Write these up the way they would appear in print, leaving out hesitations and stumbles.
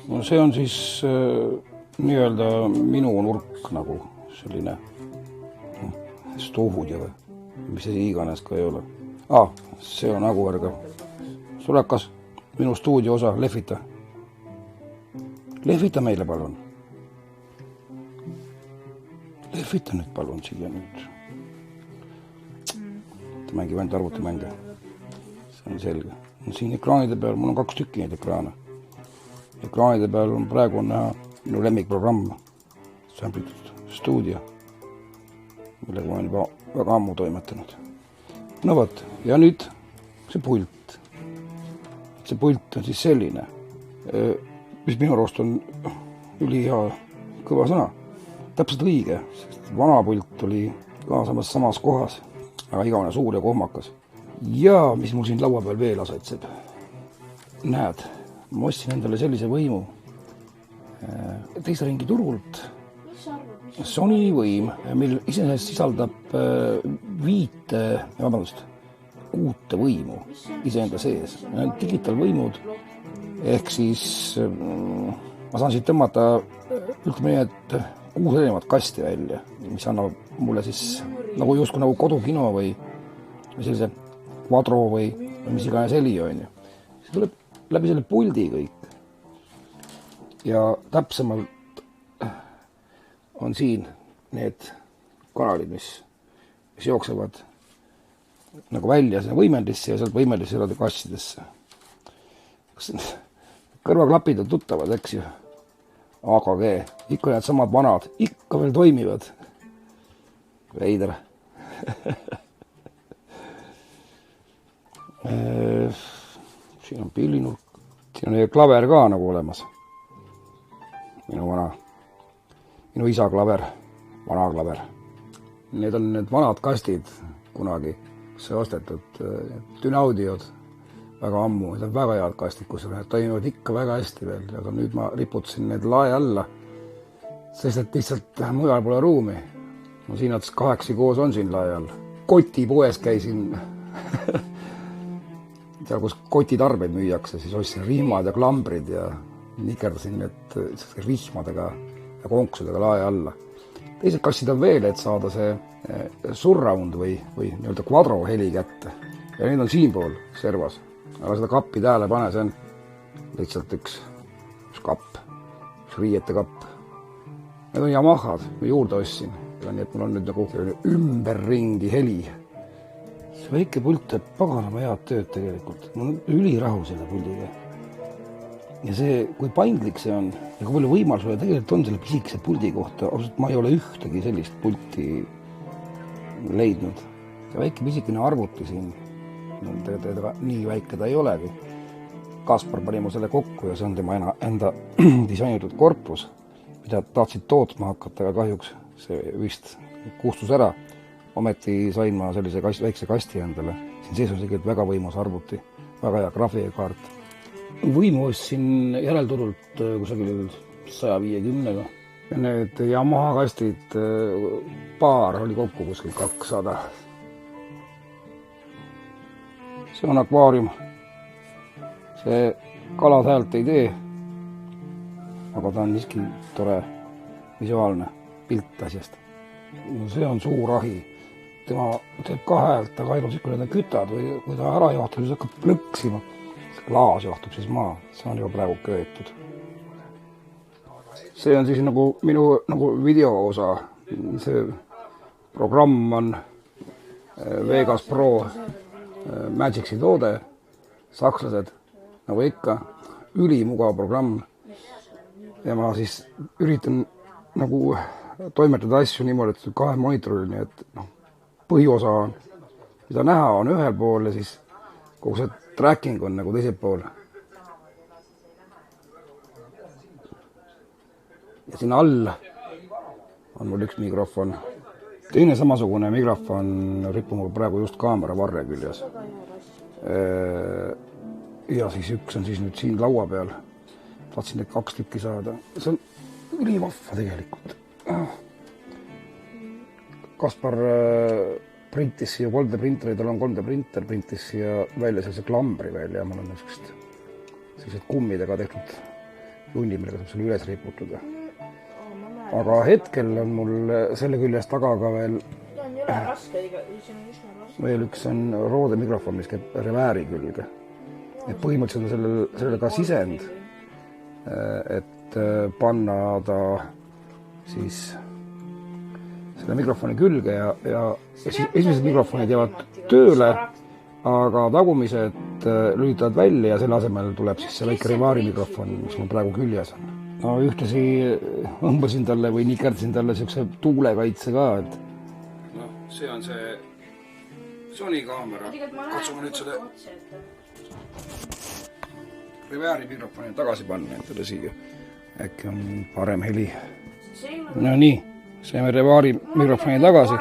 No see on siis nii-öelda minu nurk nagu selline stuudio või mis see iganes ka ei ole. See on Aguvärga. Sulekas, minu stuudio osa, lehvita. Lehvita meile palun. Lehvita nüüd palun siia nüüd. Ta mängib ainult arvutimänge. See on selge. Siin ekraanide peal, mul on 2 tükki neid ekraane. Ekraanide peal on praegu näha minu lemmikprogramm. Samplitud stuudio, millega ma olen juba väga ammu toimetanud. No võt, ja nüüd see pult. See pult on siis selline, mis minu arust on ülihea kõva sõna. Täpselt õige, sest vana pult oli ka samas kohas, aga igavene suur ja kohmakas. Ja mis mul siin laua peal veel asetseb? Näed, ma ostsin endale sellise võimu teise ringi turult. Sony võim, mil iseenesest sisaldab 5 võimu iseenda sees. Digitaalvõimud, ehk siis ma saan siit tõmmata ütleme nii, et 6 erinevat kasti välja, mis annab mulle siis nagu justkui nagu kodukino või sellise kvadro või mis iganes heli on ju. See tuleb läbi selle puldi kõik. Ja täpsemalt on siin need kanalid, mis jooksevad nagu välja sinna võimendisse ja sealt võimendisse elada kastidesse. Kõrvaklapid on tuttavad, eks ju. AKG, ikka need samad vanad, ikka veel toimivad. Veider. Siin on pillinurk. Siin on klaver ka nagu olemas. Minu isa klaver, vana klaver. Need on need vanad kastid kunagi, see ostetud Dynaudiod väga ammu. Need on väga head kastid, kus need toimivad ikka väga hästi veel. Aga nüüd ma riputasin need lae alla, sest et lihtsalt mujal pole ruumi. No siin 8 koos on siin lae all. Kotipoes käisin, seal kus kotitarbeid müüakse, siis ostsin rihmad ja klambrid ja nikerdasin need rihmadega ja konksudega lae alla. Teised kassid on veel, et saada see surround või nii-öelda kvadro heli kätte. Ja need on siinpool servas. Aga seda kappi tähele pane, see on lihtsalt üks kapp, üks riiete kapp. Need on Yamahad, ma juurde ostsin. Nii et mul on nüüd nagu ümberringi heli. See väike pult teeb paganama head tööd tegelikult. Mul on ülirahu selle puldiga. Ja see, kui paindlik see on ja kui palju võimalusi tegelikult on selle pisikese puldi kohta, ausalt ma ei ole ühtegi sellist pulti leidnud. See väike pisikene arvuti siin, nii väike ta ei olegi. Kaspar pani mu selle kokku ja see on tema enda disainitud korpus, mida tahtsid tootma hakata, aga kahjuks see vist kustus ära. Ometi sain ma sellise väikse kasti endale. Siin sees on tegelikult väga võimas arvuti, väga hea graafikakaart. Võimu ostsin järelturult kusagil 150-ga. Ja need Yamaha kastid, paar oli kokku kuskil 200. See on akvaarium. See kalad häält ei tee, aga ta on niiski tore visuaalne pilt asjast. No see on suur ahi. Tema teeb ka häält, aga ainult siis, kui need on kütad või kui ta ära johtub, siis hakkab plõksima. Klaas johtub siis maa, see on juba praegu köetud. See on siis nagu minu video osa. See programm on Vegas Pro Magicsi toode, sakslased, nagu ikka, ülimugav programm. Ja ma siis üritan nagu toimetada asju niimoodi, et 2 monitoril, nii et põhiosa on, mida näha on ühel pool ja siis kogu see tracking on nagu teisel pool. Ja siin all on mul üks mikrofon. Teine samasugune mikrofon ripub mul praegu just kaamera varre küljes. Ja siis üks on siis nüüd siin laua peal. Tahtsin need 2 tükki saada. See on ülivahva tegelikult. Kaspar printis siia 3D printeri, tal on 3D printer, printis siia välja sellise klambri välja ja mul on niisugust sellised kummidega tehtud junnid, millega saab selle üles riputada. Aga hetkel on mul selle küljest taga ka veel üks on roode mikrofon, mis käib revääri külge. Et põhimõtteliselt on sellele ka sisend, et panna ta siis selle mikrofoni külge ja siis esimesed mikrofonid jäävad tööle, aga tagumised lülitavad välja ja selle asemel tuleb siis see väike revääri mikrofon, mis mul praegu küljes on. No ühtlasi õmbasin talle või nikerdasin talle siukse tuulekaitse ka, et noh, see on see Sony kaamera. Katsume nüüd selle revääri mikrofoni tagasi panna endale siia. Äkki on parem heli. No nii, saime revääri mikrofoni tagasi.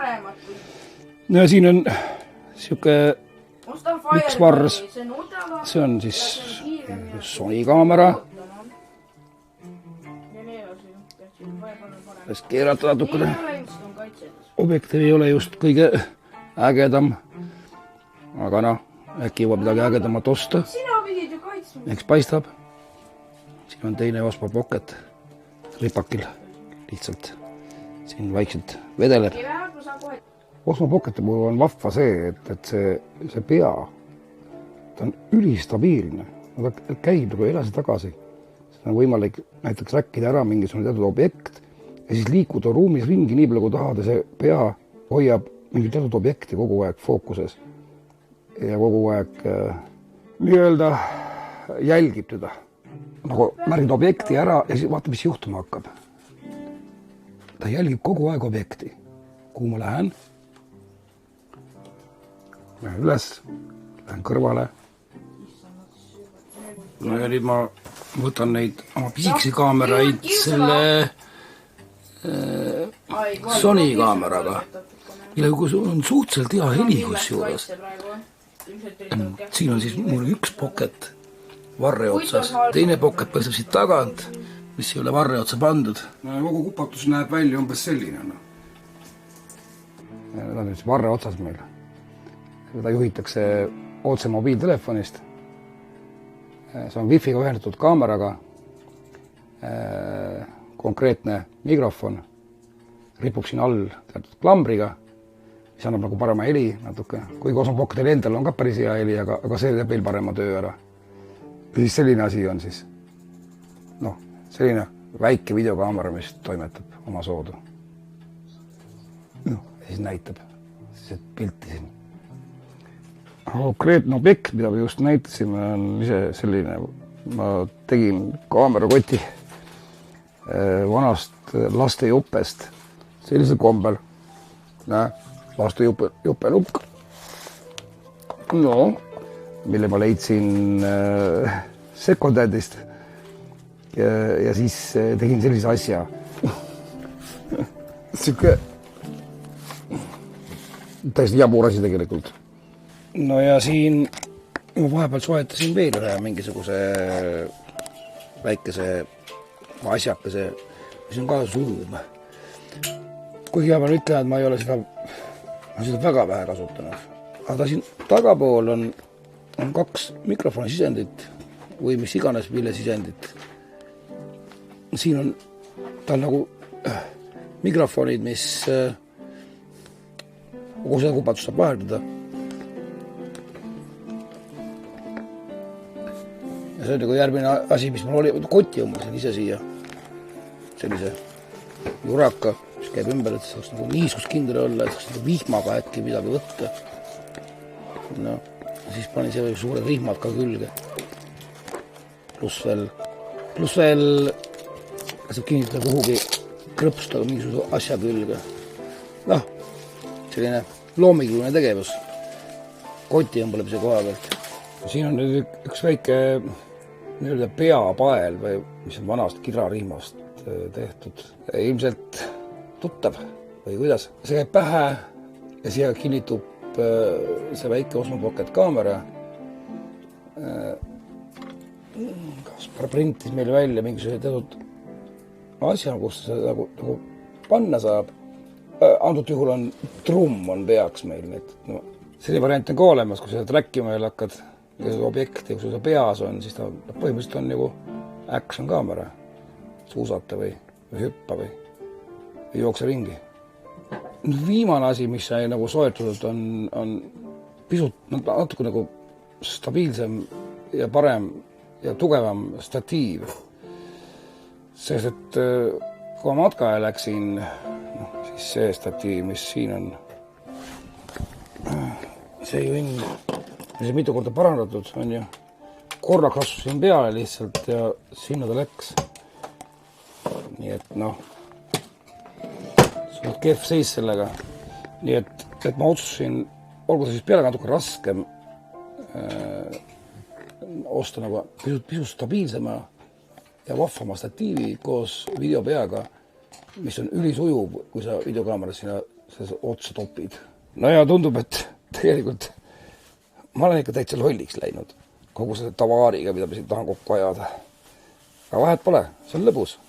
No ja siin on siuke üks vars. See on siis Sony kaamera. Võiks keerata natukene. Objektiiv ei ole just kõige ägedam, aga noh, äkki jõuab midagi ägedamat osta. Eks paistab. Siin on teine Osmo Pocket ripakil lihtsalt. Siin vaikselt vedeleb. Osmo Pocketi puhul on vahva see, et see pea, ta on ülistabiilne. Ta käib nagu edasi tagasi. On võimalik näiteks räkkida ära mingisugune teatud objekt ja siis liikuda ruumis ringi nii palju kui tahad ja see pea hoiab mingi teatud objekti kogu aeg fookuses ja kogu aeg nii-öelda jälgib teda. Nagu märgid objekti ära ja siis vaata, mis juhtuma hakkab. Ta jälgib kogu aeg objekti. Kuhu ma lähen? Lähen üles, lähen kõrvale. No ja nüüd ma võtan neid oma pisikesi kaameraid selle Sony kaameraga, millega on suhteliselt hea heli kusjuures. Siin on siis mul üks pocket varre otsas, teine pocket paistab siit tagant, mis ei ole varre otsa pandud. Kogu kupatus näeb välja umbes selline. Need on nüüd varre otsas meil. Seda juhitakse otse mobiiltelefonist. See on Wi-Figa ühendatud kaameraga, konkreetne mikrofon, ripub siin all teatud klambriga, mis annab nagu parema heli natuke. Kuigi Osmo Pocketil endal on ka päris hea heli, aga see teeb veel parema töö ära. Ja siis selline asi on siis, noh, selline väike videokaamera, mis toimetab oma soodu. Noh, ja siis näitab siis pilti siin. Konkreetne objekt, mida me just näitasime, on ise selline. Ma tegin kaamerakoti vanast lastejupest sellisel kombel. Lastejupe lukk. No, mille ma leidsin second-handist. Ja siis tegin sellise asja. Siuke täiesti jabur asi tegelikult. No ja siin ma vahepeal soetasin veel ühe mingisuguse väikese asjakese, mis on ka suum. Kuigi ma ütlen, et ma ei ole seda väga vähe kasutanud. Aga ta siin tagapool on 2 mikrofoni sisendit või mis iganes mille sisendit. Siin on tal nagu mikrofonid, mis kogu seda kupatust saab vaheldada. Ja see on nagu järgmine asi, mis mul oli, koti umbes ise siia. Sellise juraka, mis käib ümber, et saaks nagu niiskuskindel olla, et saaks nagu vihmaga äkki midagi võtta. No, siis panin see suured rihmad ka külge. Plus veel saab kinnitada kuhugi krõpstada mingisuguse asja külge. Noh, selline loominguline tegevus. Koti õmblemise koha pealt. Siin on nüüd üks väike peapael, mis on vanast kirarihmast tehtud. Ilmselt tuttav või kuidas. See käib pähe ja siia kinnitub see väike Osmo Pocket kaamera. Kaspar printis meile välja mingisuguse teatud asja, kus see nagu panna saab. Antud juhul on trumm on peaks meil. Selline variant on ka olemas, kui sa trackima veel hakkad objekti, kui sul peas on, siis ta põhimõtteliselt on nagu action kaamera. Suusata või hüppa või jookse ringi. Viimane asi, mis sai nagu soetatud, on pisut natuke nagu stabiilsem ja parem ja tugevam statiiv. Sest, et kui ma matkaja läksin, siis see statiiv, mis siin on, see junn, mis on mitu korda parandatud, on ju, korra kasvasin peale lihtsalt ja sinna ta läks. Nii et suht kehv seis sellega. Nii et ma otsusin, olgu see siis peale natuke raskem osta nagu pisut stabiilsema ja vahvama statiivi koos videopeaga, mis on ülisujuv, kui sa videokaamera sinna otsa topid. No ja tundub, et tegelikult ma olen ikka täitsa lolliks läinud kogu selle tavaariga, mida ma siin tahan kokku ajada. Aga vahet pole, see on lõbus.